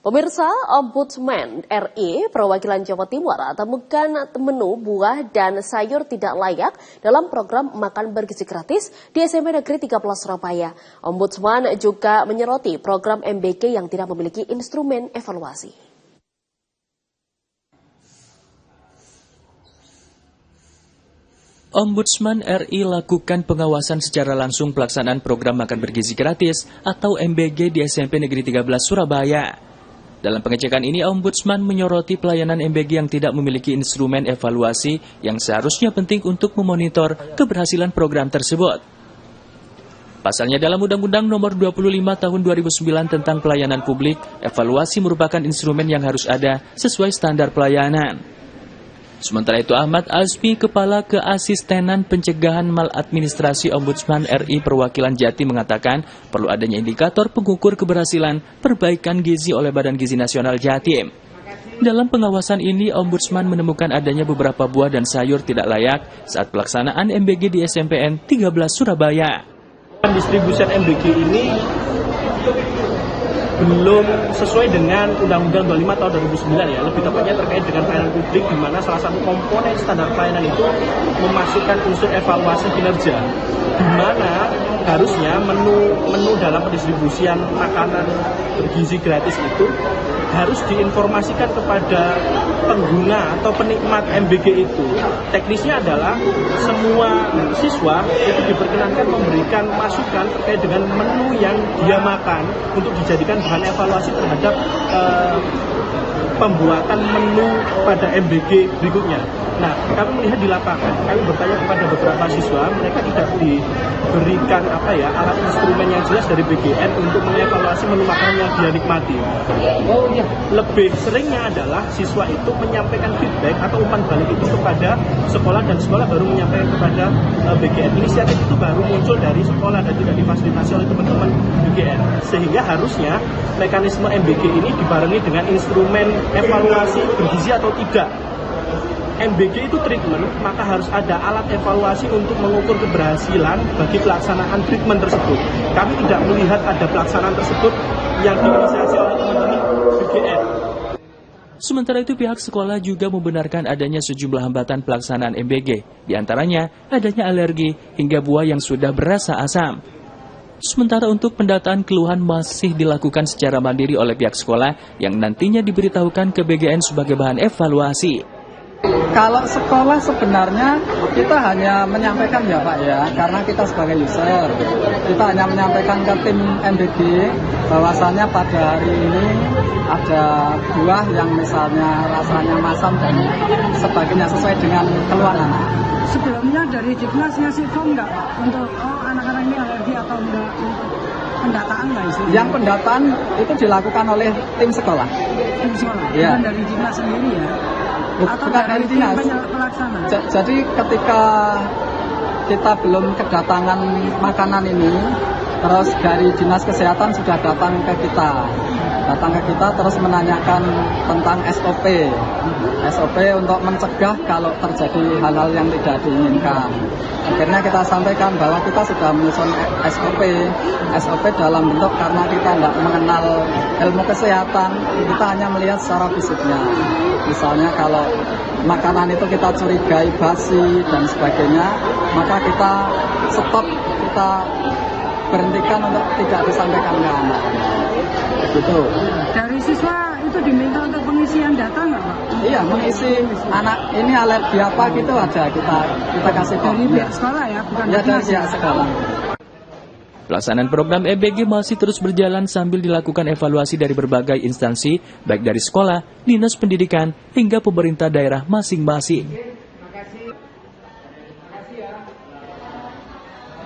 Pemirsa, Ombudsman RI Perwakilan Jawa Timur temukan menu buah dan sayur tidak layak dalam program makan bergizi gratis di SMP Negeri 13 Surabaya. Ombudsman juga menyoroti program MBG yang tidak memiliki instrumen evaluasi. Ombudsman RI lakukan pengawasan secara langsung pelaksanaan program makan bergizi gratis atau MBG di SMP Negeri 13 Surabaya. Dalam pengecekan ini, Ombudsman menyoroti pelayanan MBG yang tidak memiliki instrumen evaluasi yang seharusnya penting untuk memonitor keberhasilan program tersebut. Pasalnya dalam Undang-Undang Nomor 25 Tahun 2009 tentang Pelayanan Publik, evaluasi merupakan instrumen yang harus ada sesuai standar pelayanan. Sementara itu, Ahmad Azmi, Kepala Keasistenan Pencegahan Maladministrasi Ombudsman RI Perwakilan Jatim mengatakan perlu adanya indikator pengukur keberhasilan perbaikan gizi oleh Badan Gizi Nasional Jatim. Dalam pengawasan ini, Ombudsman menemukan adanya beberapa buah dan sayur tidak layak saat pelaksanaan MBG di SMPN 13 Surabaya. Pendistribusian MBG ini belum sesuai dengan Undang-Undang 25 tahun 2009 ya, lebih tepatnya terkait dengan pelayanan publik, di mana salah satu komponen standar pelayanan itu memasukkan unsur evaluasi kinerja, di mana harusnya menu dalam pendistribusian makanan bergizi gratis itu harus diinformasikan kepada pengguna atau penikmat MBG itu. Teknisnya adalah semua siswa itu diperkenankan memberikan masukan terkait dengan menu yang dia makan untuk dijadikan bahan evaluasi terhadap pembuatan menu pada MBG berikutnya. Nah, kami melihat di lapangan, kami bertanya kepada beberapa siswa, mereka tidak diberikan alat instrumen yang jelas dari BGN untuk mengevaluasi menu makanan yang dia nikmati. Lebih seringnya adalah siswa itu menyampaikan feedback atau umpan balik itu kepada sekolah, dan sekolah baru menyampaikan kepada BGN. Inisiatif itu baru muncul dari sekolah dan tidak difasilitasi oleh teman-teman BGN. Sehingga harusnya mekanisme MBG ini dibarengi dengan instrumen evaluasi bergizi atau tidak. MBG itu treatment, maka harus ada alat evaluasi untuk mengukur keberhasilan bagi pelaksanaan treatment tersebut. Kami tidak melihat ada pelaksanaan tersebut yang diinisiasi oleh teman-teman BGN. Sementara itu, pihak sekolah juga membenarkan adanya sejumlah hambatan pelaksanaan MBG, di antaranya adanya alergi hingga buah yang sudah berasa asam. Sementara untuk pendataan keluhan masih dilakukan secara mandiri oleh pihak sekolah yang nantinya diberitahukan ke BGN sebagai bahan evaluasi. Kalau sekolah sebenarnya kita hanya menyampaikan ya Pak ya, karena kita sebagai user, kita hanya menyampaikan ke tim MBG bahwasannya pada hari ini ada buah yang misalnya rasanya masam dan sebagainya sesuai dengan keluhan anak. Sebelumnya dari Jibnas ngasih form nggak Pak untuk anak-anak ini alergi atau enggak, untuk pendataan nggak sih? Yang pendataan itu dilakukan oleh tim sekolah. Tim sekolah, ya. Bukan dari Jibnas sendiri ya? Atau Bukan dari dinas. Pelaksana? Jadi ketika kita belum kedatangan makanan ini, terus dari dinas kesehatan sudah datang ke kita terus menanyakan tentang SOP untuk mencegah kalau terjadi hal-hal yang tidak diinginkan. Akhirnya kita sampaikan bahwa kita sudah menyusun SOP dalam bentuk karena kita tidak mengenal ilmu kesehatan, kita hanya melihat secara fisiknya. Misalnya kalau makanan itu kita curigai basi dan sebagainya, maka kita stop, kita berhentikan untuk tidak disampaikan ke anak. Begitu. Dari siswa itu diminta untuk pengisian data nggak Pak? Iya, mengisi anak ini alergi apa gitu aja kita kasih dari pihak sekolah ya, bukan ya dari pihak sekolah. Pelaksanaan program MBG masih terus berjalan sambil dilakukan evaluasi dari berbagai instansi, baik dari sekolah, dinas pendidikan, hingga pemerintah daerah masing-masing.